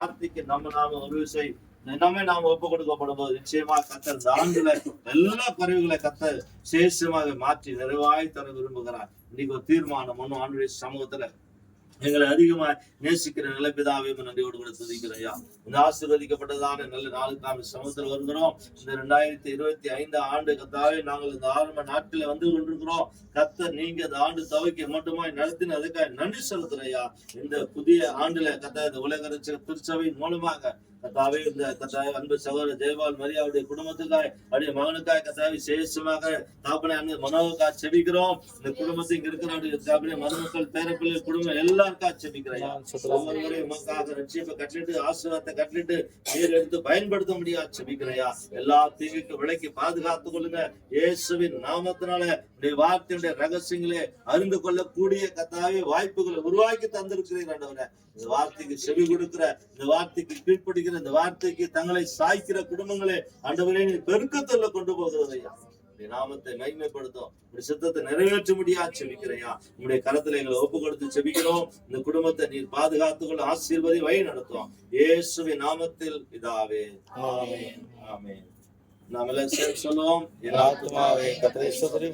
வார்த்தைக்கு நாம ஒரு விஷயம் நாம ஒப்பு கொடுக்கப்படும் போது நிச்சயமா கத்தர் இந்த ஆண்டுல எல்லா குறைவுகளை கத்தர் சேஷமாக மாற்றி நிறைவாய் தர விரும்புகிறார். இன்னைக்கு ஒரு தீர்மானம் ஒன்னும் ஆண்டுடைய சமூகத்துல எங்களை அதிகமா நேசிக்கிற நிலப்பிதாவே நன்றியோடு கூட துதிக்கிறையா. இந்த ஆசீர்வதிக்கப்பட்டதான நல்ல நாளுக்கான சமூகத்தில் வருகிறோம். இந்த 2025 ஆண்டு கத்தாவே நாங்கள் இந்த ஆரம்ப நாட்கள வந்து கொண்டிருக்கிறோம். கத்தர் நீங்க இந்த ஆண்டு துவக்கி மட்டுமாய் நடத்தின அதுக்காக நன்றி செலுத்துறையா. இந்த புதிய ஆண்டுல கத்தா இந்த உலக திருச்சபையின் மூலமாக கத்தாவே இந்த கத்தாவே அன்பு சகோதரர் ஜெயபால் மரியாவுடைய குடும்பத்துக்காய் அப்படியே மகனுக்காய் கத்தாவே விசேஷமாக தாப்பனை அன்பு மனோவுக்காக செபிக்கிறோம். இந்த குடும்பத்துக்கு இங்க இருக்கிற மருமக்கள் பேரப்பிள்ளை குடும்பம் எல்லாருக்கா செபிக்கிறையா. ஒவ்வொருவரையும் உமக்காக ரட்சிப்பை கட்டிட்டு ஆசீர்வாதத்தை கட்டிட்டு நீர் எடுத்து பயன்படுத்த முடியாது செபிக்கிறையா. எல்லா தீங்குக்கு விலைக்கு பாதுகாத்துக் கொள்ளுங்க இயேசுவின் நாமத்தினால. வார்த்தையுடைய ரகசியங்களே அறிந்து கொள்ளக்கூடிய கத்தாவே வாய்ப்புகளை உருவாக்கி தந்திருக்கிறீர் ஆண்டவரே. இந்த வார்த்தைக்கு செவி கொடுக்கிற, இந்த வார்த்தைக்கு கீழ்ப்படுகிற, இந்த வார்த்தைக்கு தங்களை சாய்க்கிற குடும்பங்களே ஆண்டவரே நீ பெருக்கத்துல கொண்டு போகிறதையா. நாமத்தை மகிமைப்படுத்தும் சித்தத்தை நிறைவேற்ற முடியாது செபிக்கிறையா. உங்களுடைய கரத்துல எங்களை ஒப்பு கொடுத்து செபிக்கிறோம். இந்த குடும்பத்தை நீர் பாதுகாத்துக்கொள்ள ஆசீர்வதி வழி நடத்தும் இயேசுவின் நாமத்தில் பிதாவே ஆமென் ஆமென். நாம் எல்லாம் சேர்ந்து சொல்லுவோம். என் ஆத்துமாவே கர்த்தரை ஸ்தோத்திரி,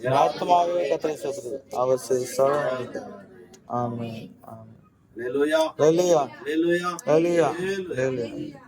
என் ஆத்துமாவே கர்த்தரை ஸ்தோத்திரி, அவர் செய்த ஆமென் ஆமென். ஹல்லேலூயா ஹல்லேலூயா ஹல்லேலூயா ஹல்லேலூயா ஹல்லேலூயா.